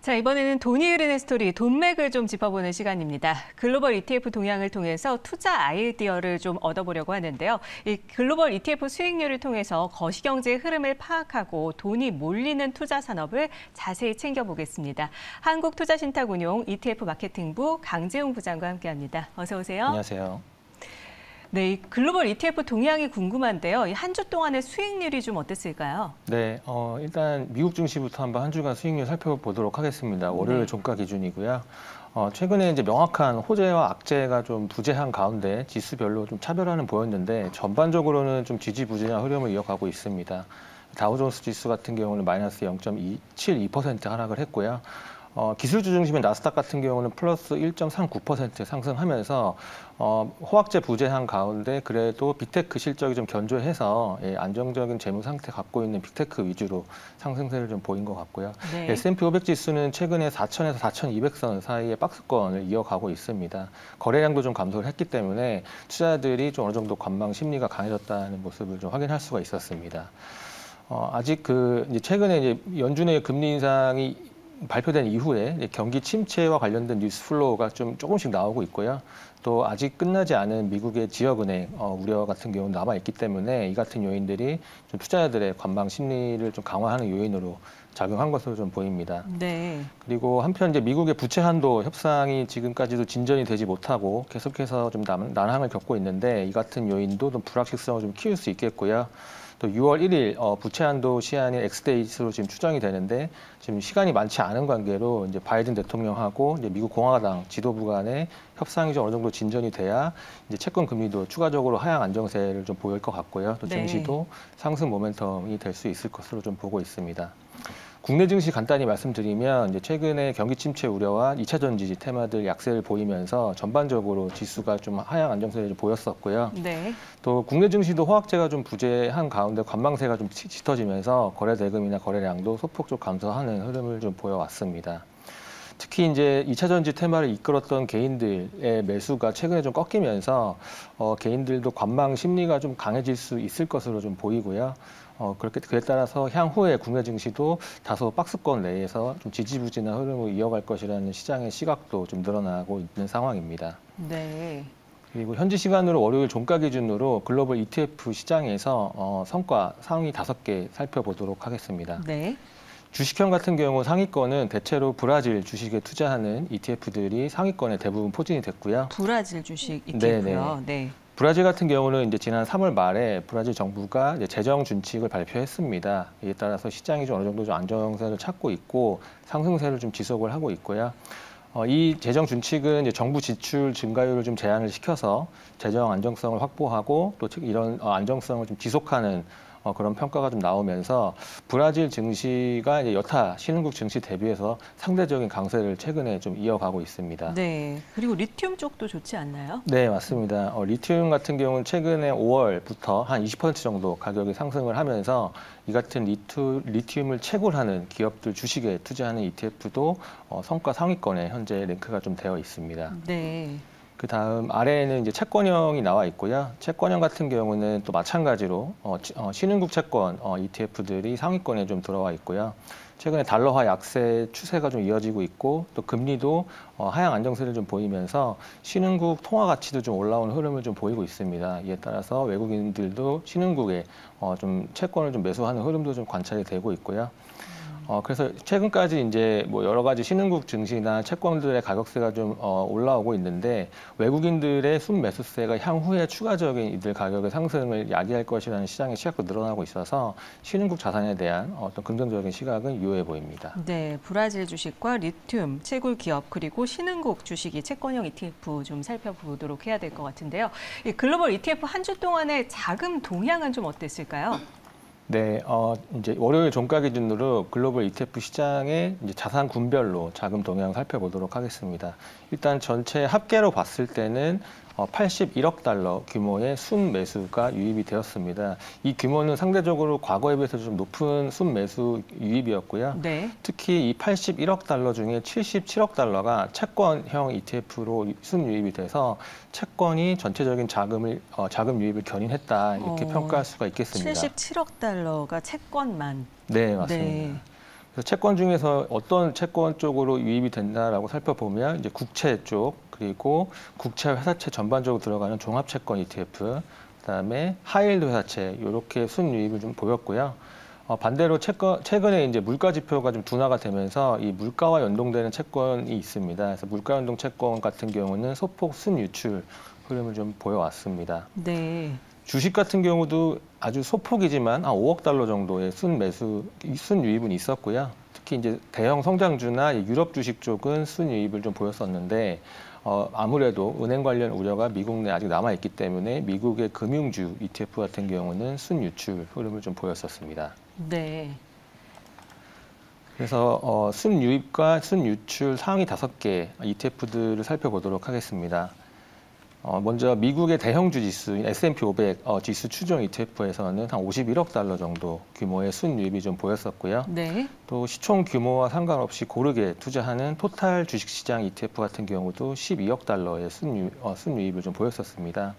자, 이번에는 돈이 흐르는 스토리, 돈맥을 좀 짚어보는 시간입니다. 글로벌 ETF 동향을 통해서 투자 아이디어를 좀 얻어보려고 하는데요. 이 글로벌 ETF 수익률을 통해서 거시경제의 흐름을 파악하고 돈이 몰리는 투자 산업을 자세히 챙겨보겠습니다. 한국투자신탁운용 ETF 마케팅부 강재웅 부장과 함께합니다. 어서 오세요. 안녕하세요. 네, 이 글로벌 ETF 동향이 궁금한데요. 한 주 동안의 수익률이 좀 어땠을까요? 네, 일단 미국 증시부터 한번 한 주간 수익률 살펴보도록 하겠습니다. 월요일 종가 기준이고요. 최근에 이제 명확한 호재와 악재가 좀 부재한 가운데 지수별로 좀 차별화는 보였는데 전반적으로는 좀 지지부진한 흐름을 이어가고 있습니다. 다우존스 지수 같은 경우는 마이너스 0.72% 하락을 했고요. 기술주 중심의 나스닥 같은 경우는 플러스 1.39% 상승하면서 호황제 부재한 가운데 그래도 빅테크 실적이 좀 견조해서 안정적인 재무 상태 갖고 있는 빅테크 위주로 상승세를 좀 보인 것 같고요. 네. S&P 500 지수는 최근에 4,000에서 4,200선 사이의 박스권을 이어가고 있습니다. 거래량도 좀 감소를 했기 때문에 투자자들이 좀 어느 정도 관망 심리가 강해졌다는 모습을 좀 확인할 수가 있었습니다. 아직 이제 최근에 이제 연준의 금리 인상이 발표된 이후에 경기 침체와 관련된 뉴스 플로우가 좀 조금씩 나오고 있고요. 또 아직 끝나지 않은 미국의 지역은행 우려 같은 경우는 남아있기 때문에 이 같은 요인들이 좀 투자자들의 관망 심리를 좀 강화하는 요인으로 작용한 것으로 좀 보입니다. 네. 그리고 한편 이제 미국의 부채 한도 협상이 지금까지도 진전이 되지 못하고 계속해서 좀 난항을 겪고 있는데 이 같은 요인도 좀 불확실성을 좀 키울 수 있겠고요. 또 6월 1일 부채 한도 시한이 엑스데이트로 지금 추정이 되는데 지금 시간이 많지 않은 관계로 이제 바이든 대통령하고 이제 미국 공화당 지도부 간의 협상이 좀 어느 정도 진전이 돼야 이제 채권 금리도 추가적으로 하향 안정세를 좀 보일 것 같고요. 또 증시도 상승 모멘텀이 될 수 있을 것으로 좀 보고 있습니다. 국내 증시 간단히 말씀드리면 이제 최근에 경기 침체 우려와 2차 전지 테마들 약세를 보이면서 전반적으로 지수가 좀 하향 안정세를 좀 보였었고요. 네. 또 국내 증시도 호황제가 좀 부재한 가운데 관망세가 좀 짙어지면서 거래 대금이나 거래량도 소폭 감소하는 흐름을 좀 보여왔습니다. 특히 이제 2차 전지 테마를 이끌었던 개인들의 매수가 최근에 좀 꺾이면서 개인들도 관망 심리가 좀 강해질 수 있을 것으로 좀 보이고요. 그에 따라서 향후에 국내 증시도 다소 박스권 내에서 좀 지지부진한 흐름을 이어갈 것이라는 시장의 시각도 좀 늘어나고 있는 상황입니다. 네. 그리고 현지 시간으로 월요일 종가 기준으로 글로벌 ETF 시장에서 성과 상위 5개 살펴보도록 하겠습니다. 네. 주식형 같은 경우 상위권은 대체로 브라질 주식에 투자하는 ETF들이 상위권에 대부분 포진이 됐고요. 브라질 주식 ETF요. 네. 브라질 같은 경우는 이제 지난 3월 말에 브라질 정부가 이제 재정 준칙을 발표했습니다. 이에 따라서 시장이 좀 어느 정도 좀 안정세를 찾고 있고 상승세를 좀 지속을 하고 있고요. 이 재정 준칙은 이제 정부 지출 증가율을 좀 제한을 시켜서 재정 안정성을 확보하고 또 이런 안정성을 좀 지속하는 그런 평가가 좀 나오면서 브라질 증시가 이제 여타 신흥국 증시 대비해서 상대적인 강세를 최근에 좀 이어가고 있습니다. 네. 그리고 리튬 쪽도 좋지 않나요? 네, 맞습니다. 리튬 같은 경우는 최근에 5월부터 한 20% 정도 가격이 상승을 하면서 이 같은 리튬을 채굴하는 기업들 주식에 투자하는 ETF도 성과 상위권에 현재 랭크가 좀 되어 있습니다. 네. 그 다음 아래에는 이제 채권형이 나와 있고요. 채권형 같은 경우는 또 마찬가지로 신흥국 채권 ETF들이 상위권에 좀 들어와 있고요. 최근에 달러화 약세 추세가 좀 이어지고 있고 또 금리도 하향 안정세를 좀 보이면서 신흥국 통화 가치도 좀 올라오는 흐름을 좀 보이고 있습니다. 이에 따라서 외국인들도 신흥국에 좀 채권을 좀 매수하는 흐름도 좀 관찰이 되고 있고요. 그래서 최근까지 이제 뭐 여러 가지 신흥국 증시나 채권들의 가격세가 좀 올라오고 있는데 외국인들의 순매수세가 향후에 추가적인 이들 가격의 상승을 야기할 것이라는 시장의 시각도 늘어나고 있어서 신흥국 자산에 대한 어떤 긍정적인 시각은 유효해 보입니다. 네, 브라질 주식과 리튬, 채굴 기업 그리고 신흥국 주식이 채권형 ETF 좀 살펴보도록 해야 될 것 같은데요. 이 글로벌 ETF 한 주 동안의 자금 동향은 좀 어땠을까요? 네, 이제 월요일 종가 기준으로 글로벌 ETF 시장의 이제 자산 군별로 자금 동향 살펴보도록 하겠습니다. 일단 전체 합계로 봤을 때는 81억 달러 규모의 순매수가 유입이 되었습니다. 이 규모는 상대적으로 과거에 비해서 좀 높은 순매수 유입이었고요. 네. 특히 이 81억 달러 중에 77억 달러가 채권형 ETF로 순유입이 돼서 채권이 전체적인 자금 유입을 견인했다 이렇게 평가할 수가 있겠습니다. 77억 달러가 채권만. 네, 맞습니다. 네. 그래서 채권 중에서 어떤 채권 쪽으로 유입이 된다라고 살펴보면 이제 국채 쪽, 그리고 국채 회사채 전반적으로 들어가는 종합채권 ETF, 그다음에 하이힐드 회사채 이렇게 순유입을 좀 보였고요. 반대로 최근에 이제 물가 지표가 좀 둔화가 되면서 이 물가와 연동되는 채권이 있습니다. 그래서 물가 연동 채권 같은 경우는 소폭 순유출 흐름을 좀 보여왔습니다. 네. 주식 같은 경우도 아주 소폭이지만 한 5억 달러 정도의 순유입은 있었고요. 특히 이제 대형 성장주나 유럽 주식 쪽은 순유입을 좀 보였었는데 아무래도 은행 관련 우려가 미국 내에 아직 남아 있기 때문에 미국의 금융주 ETF 같은 경우는 순유출 흐름을 좀 보였었습니다. 네. 그래서 순유입과 순유출 상위 5개 ETF들을 살펴보도록 하겠습니다. 먼저 미국의 대형주 지수인 S&P 500 지수 추종 ETF에서는 한 51억 달러 정도 규모의 순유입이 좀 보였었고요. 네. 또 시총 규모와 상관없이 고르게 투자하는 토탈 주식시장 ETF 같은 경우도 12억 달러의 순유입을 좀 보였었습니다.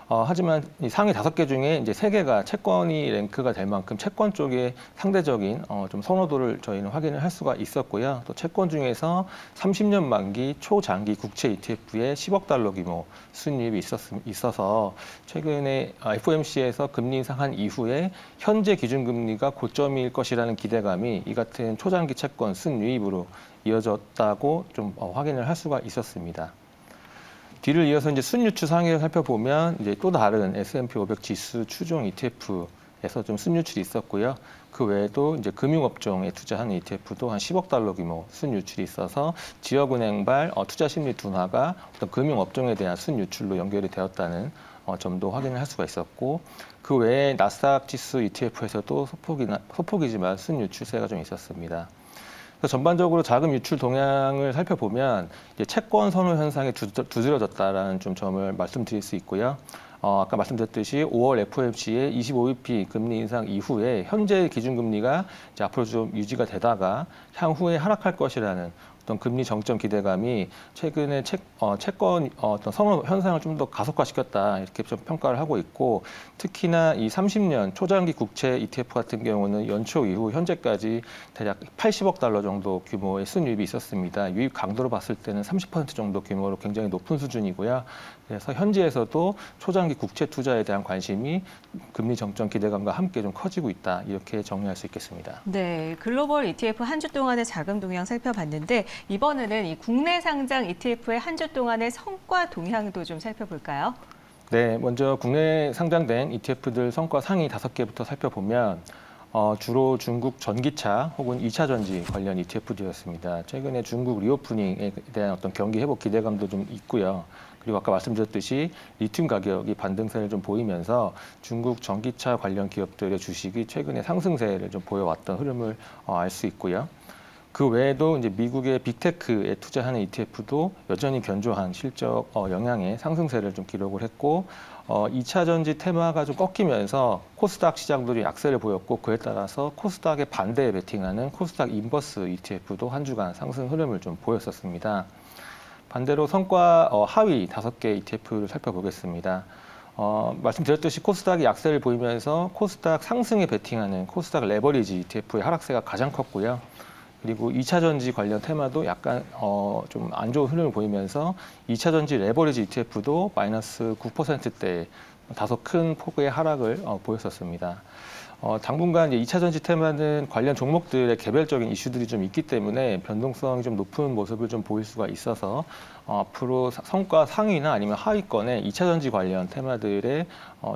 하지만 이 상위 5개 중에 이제 3개가 채권이 랭크가 될 만큼 채권 쪽에 상대적인 좀 선호도를 저희는 확인을 할 수가 있었고요. 또 채권 중에서 30년 만기 초장기 국채 ETF에 10억 달러 규모 순이익이 있어서 최근에 FOMC에서 금리 인상한 이후에 현재 기준금리가 고점일 것이라는 기대감이 이 같은 초장기 채권 순유입으로 이어졌다고 좀 확인을 할 수가 있었습니다. 뒤를 이어서 이제 순유출 상위를 살펴보면 이제 또 다른 S&P 500 지수 추종 ETF에서 좀 순유출이 있었고요. 그 외에도 이제 금융업종에 투자하는 ETF도 한 10억 달러 규모 순유출이 있어서 지역은행발 투자 심리 둔화가 어떤 금융업종에 대한 순유출로 연결이 되었다는 점도 확인을 할 수가 있었고, 그 외에 나스닥 지수 ETF에서도 소폭이지만 순유출세가 좀 있었습니다. 그래서 전반적으로 자금 유출 동향을 살펴보면 이제 채권 선호 현상이 두드러졌다라는 좀 점을 말씀드릴 수 있고요. 아까 말씀드렸듯이 5월 FOMC의 25bp 금리 인상 이후에 현재 기준금리가 이제 앞으로 좀 유지가 되다가 향후에 하락할 것이라는 어떤 금리 정점 기대감이 최근에 채권 어떤 선호 현상을 좀 더 가속화시켰다 이렇게 좀 평가를 하고 있고, 특히나 이 30년 초장기 국채 ETF 같은 경우는 연초 이후 현재까지 대략 80억 달러 정도 규모의 순유입이 있었습니다. 유입 강도로 봤을 때는 30% 정도 규모로 굉장히 높은 수준이고요. 그래서 현지에서도 초장기 국채 투자에 대한 관심이 금리 정점 기대감과 함께 좀 커지고 있다, 이렇게 정리할 수 있겠습니다. 네, 글로벌 ETF 한 주 동안의 자금 동향 살펴봤는데 이번에는 이 국내 상장 ETF의 한 주 동안의 성과 동향도 좀 살펴볼까요? 네, 먼저 국내 상장된 ETF들 성과 상위 5개부터 살펴보면 주로 중국 전기차 혹은 2차 전지 관련 ETF들이었습니다. 최근에 중국 리오프닝에 대한 어떤 경기 회복 기대감도 좀 있고요. 그리고 아까 말씀드렸듯이 리튬 가격이 반등세를 좀 보이면서 중국 전기차 관련 기업들의 주식이 최근에 상승세를 좀 보여왔던 흐름을 알 수 있고요. 그 외에도 이제 미국의 빅테크에 투자하는 ETF도 여전히 견조한 실적 영향의 상승세를 좀 기록을 했고, 2차 전지 테마가 좀 꺾이면서 코스닥 시장들이 약세를 보였고, 그에 따라서 코스닥에 반대에 베팅하는 코스닥 인버스 ETF도 한 주간 상승 흐름을 좀 보였었습니다. 반대로 성과 하위 5개 ETF를 살펴보겠습니다. 말씀드렸듯이 코스닥이 약세를 보이면서 코스닥 상승에 베팅하는 코스닥 레버리지 ETF의 하락세가 가장 컸고요. 그리고 2차 전지 관련 테마도 약간 좀 안 좋은 흐름을 보이면서 2차 전지 레버리지 ETF도 마이너스 9%대 다소 큰 폭의 하락을 보였었습니다. 당분간 이제 2차 전지 테마는 관련 종목들의 개별적인 이슈들이 좀 있기 때문에 변동성이 좀 높은 모습을 좀 보일 수가 있어서 앞으로 성과 상위나 아니면 하위권에 2차 전지 관련 테마들의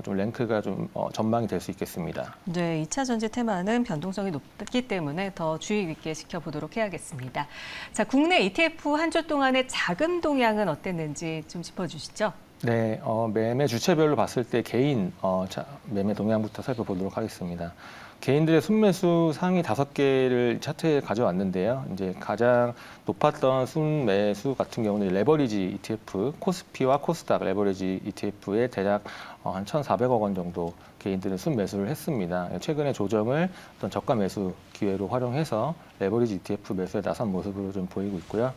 좀 랭크가 좀 전망이 될 수 있겠습니다. 네, 2차 전지 테마는 변동성이 높기 때문에 더 주의 깊게 지켜보도록 해야겠습니다. 자, 국내 ETF 한 주 동안의 자금 동향은 어땠는지 좀 짚어주시죠. 네, 매매 주체별로 봤을 때 개인 매매 동향부터 살펴보도록 하겠습니다. 개인들의 순매수 상위 5개를 차트에 가져왔는데요. 이제 가장 높았던 순매수 같은 경우는 레버리지 ETF, 코스피와 코스닥 레버리지 ETF에 대략 한 1,400억 원 정도 개인들은 순매수를 했습니다. 최근에 조정을 어떤 저가 매수 기회로 활용해서 레버리지 ETF 매수에 나선 모습으로 좀 보이고 있고요.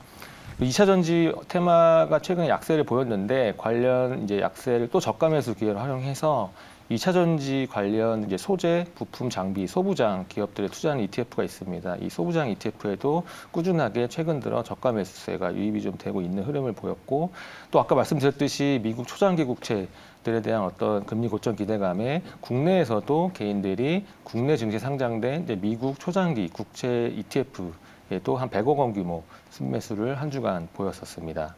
2차 전지 테마가 최근에 약세를 보였는데 관련 이제 약세를 또 저가 매수 기회로 활용해서 2차 전지 관련 이제 소재, 부품, 장비, 소부장 기업들에 투자하는 ETF가 있습니다. 이 소부장 ETF에도 꾸준하게 최근 들어 저가 매수세가 유입이 좀 되고 있는 흐름을 보였고, 또 아까 말씀드렸듯이 미국 초장기 국채들에 대한 어떤 금리 고점 기대감에 국내에서도 개인들이 국내 증시 상장된 이제 미국 초장기 국채 ETF에도 한 100억 원 규모 순매수를 한 주간 보였었습니다.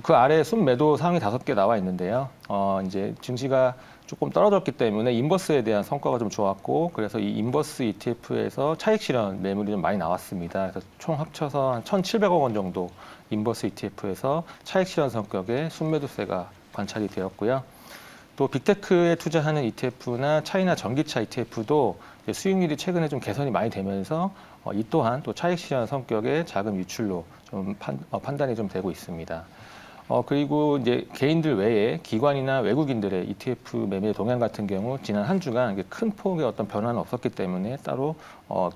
그 아래 순매도 상위 5개 나와 있는데요. 이제 증시가 조금 떨어졌기 때문에 인버스에 대한 성과가 좀 좋았고, 그래서 이 인버스 ETF에서 차익 실현 매물이 좀 많이 나왔습니다. 그래서 총 합쳐서 한 1,700억 원 정도 인버스 ETF에서 차익 실현 성격의 순매도세가 관찰이 되었고요. 또 빅테크에 투자하는 ETF나 차이나 전기차 ETF도 수익률이 최근에 좀 개선이 많이 되면서 이 또한 또 차익 실현 성격의 자금 유출로 좀 판단이 좀 되고 있습니다. 그리고 이제 개인들 외에 기관이나 외국인들의 ETF 매매 동향 같은 경우 지난 한 주간 큰 폭의 어떤 변화는 없었기 때문에 따로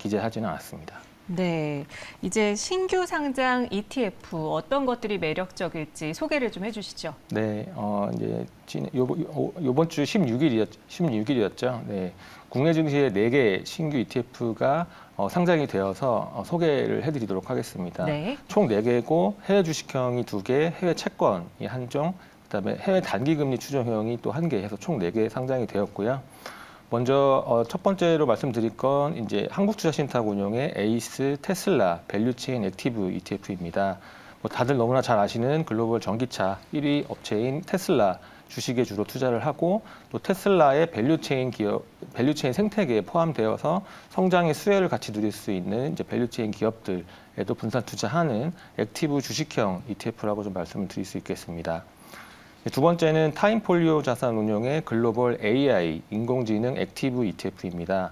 기재하지는 않았습니다. 네, 이제 신규 상장 ETF 어떤 것들이 매력적일지 소개를 좀 해주시죠. 네, 이제 요번 주 16일이었죠. 네, 국내 증시에 4개 신규 ETF가 상장이 되어서 소개를 해드리도록 하겠습니다. 네. 총 4개고 해외 주식형이 2개, 해외 채권이 1종, 그다음에 해외 단기금리 추정형이 또 1개 해서 총 4개 상장이 되었고요. 먼저 첫 번째로 말씀드릴 건 이제 한국투자신탁 운용의 에이스 테슬라 밸류체인 액티브 ETF입니다. 뭐 다들 너무나 잘 아시는 글로벌 전기차 1위 업체인 테슬라 주식에 주로 투자를 하고, 또 테슬라의 밸류체인 생태계에 포함되어서 성장의 수혜를 같이 누릴 수 있는 이제 밸류체인 기업들에도 분산 투자하는 액티브 주식형 ETF라고 좀 말씀을 드릴 수 있겠습니다. 두 번째는 타임폴리오 자산운용의 글로벌 AI 인공지능 액티브 ETF입니다.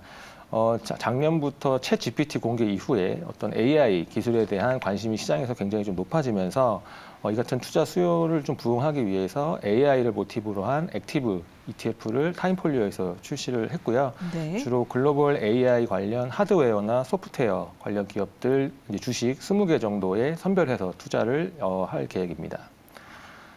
작년부터 챗 GPT 공개 이후에 어떤 AI 기술에 대한 관심이 시장에서 굉장히 좀 높아지면서 이 같은 투자 수요를 좀 부응하기 위해서 AI를 모티브로 한 액티브 ETF를 타임폴리오에서 출시를 했고요. 네. 주로 글로벌 AI 관련 하드웨어나 소프트웨어 관련 기업들 이제 주식 20개 정도에 선별해서 투자를 할 계획입니다.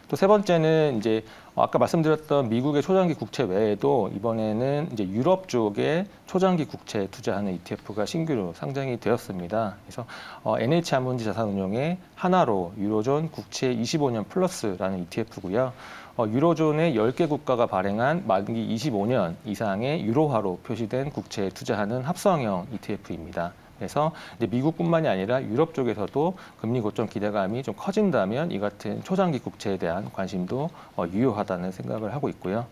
또 세 번째는 이제 아까 말씀드렸던 미국의 초장기 국채 외에도 이번에는 이제 유럽 쪽에 초장기 국채 투자하는 ETF가 신규로 상장이 되었습니다. 그래서 NH아문지 자산운용의 하나로 유로존 국채 25년 플러스라는 ETF고요. 유로존의 10개 국가가 발행한 만기 25년 이상의 유로화로 표시된 국채에 투자하는 합성형 ETF입니다. 그래서 이제 미국뿐만이 아니라 유럽 쪽에서도 금리 고점 기대감이 좀 커진다면 이 같은 초장기 국채에 대한 관심도 유효하다는 생각을 하고 있고요.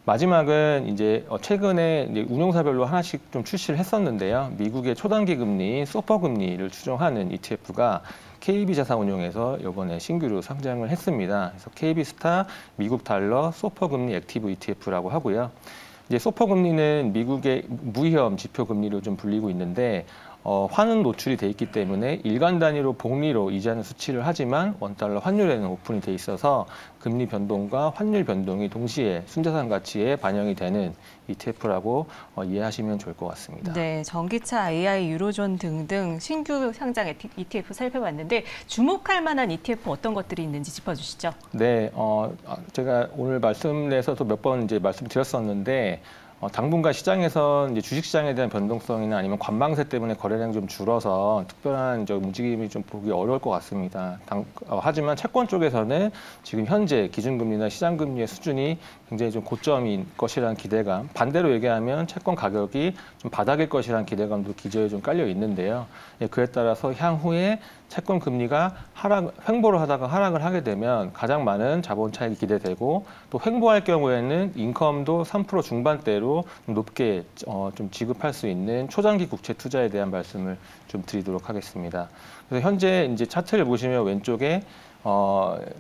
마지막은 이제 최근에 이제 운용사별로 하나씩 좀 출시를 했었는데요. 미국의 초단기 금리인 소퍼 금리를 추정하는 ETF가 KB자산운용에서 이번에 신규로 상장을 했습니다. 그래서 KB스타 미국 달러 소퍼 금리 액티브 ETF라고 하고요. 이제 소퍼 금리는 미국의 무위험 지표 금리로 좀 불리고 있는데 환은 노출이 돼 있기 때문에 일간 단위로 복리로 이자는 수치를 하지만 원달러 환율에는 오픈이 돼 있어서 금리 변동과 환율 변동이 동시에 순자산 가치에 반영이 되는 ETF라고 이해하시면 좋을 것 같습니다. 네, 전기차, AI, 유로존 등등 신규 상장 ETF 살펴봤는데 주목할 만한 ETF 어떤 것들이 있는지 짚어주시죠. 네, 제가 오늘 말씀에서도 몇 번 이제 말씀드렸었는데 당분간 시장에서 이제 주식시장에 대한 변동성이나 아니면 관망세 때문에 거래량이 좀 줄어서 특별한 움직임이 좀 보기 어려울 것 같습니다. 하지만 채권 쪽에서는 지금 현재 기준금리나 시장금리의 수준이 굉장히 좀 고점인 것이라는 기대감, 반대로 얘기하면 채권 가격이 좀 바닥일 것이라는 기대감도 기저에 좀 깔려 있는데요. 그에 따라서 향후에 채권 금리가 횡보를 하다가 하락을 하게 되면 가장 많은 자본 차익이 기대되고, 또 횡보할 경우에는 인컴도 3% 중반대로 좀 높게 좀 지급할 수 있는 초장기 국채 투자에 대한 말씀을 좀 드리도록 하겠습니다. 그래서 현재 이제 차트를 보시면 왼쪽에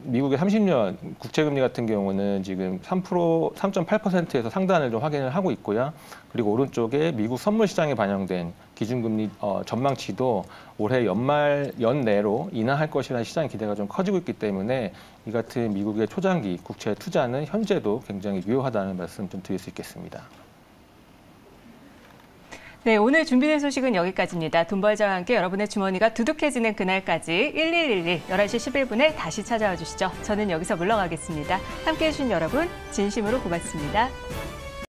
미국의 30년 국채금리 같은 경우는 지금 3.8%에서 상단을 좀 확인을 하고 있고요. 그리고 오른쪽에 미국 선물 시장에 반영된 기준금리 전망치도 올해 연내로 인하할 것이라는 시장 기대가 좀 커지고 있기 때문에 이 같은 미국의 초장기 국채 투자는 현재도 굉장히 유효하다는 말씀 좀 드릴 수 있겠습니다. 네, 오늘 준비된 소식은 여기까지입니다. 돈벌자와 함께 여러분의 주머니가 두둑해지는 그날까지 1111 11시 11분에 다시 찾아와 주시죠. 저는 여기서 물러가겠습니다. 함께해 주신 여러분 진심으로 고맙습니다.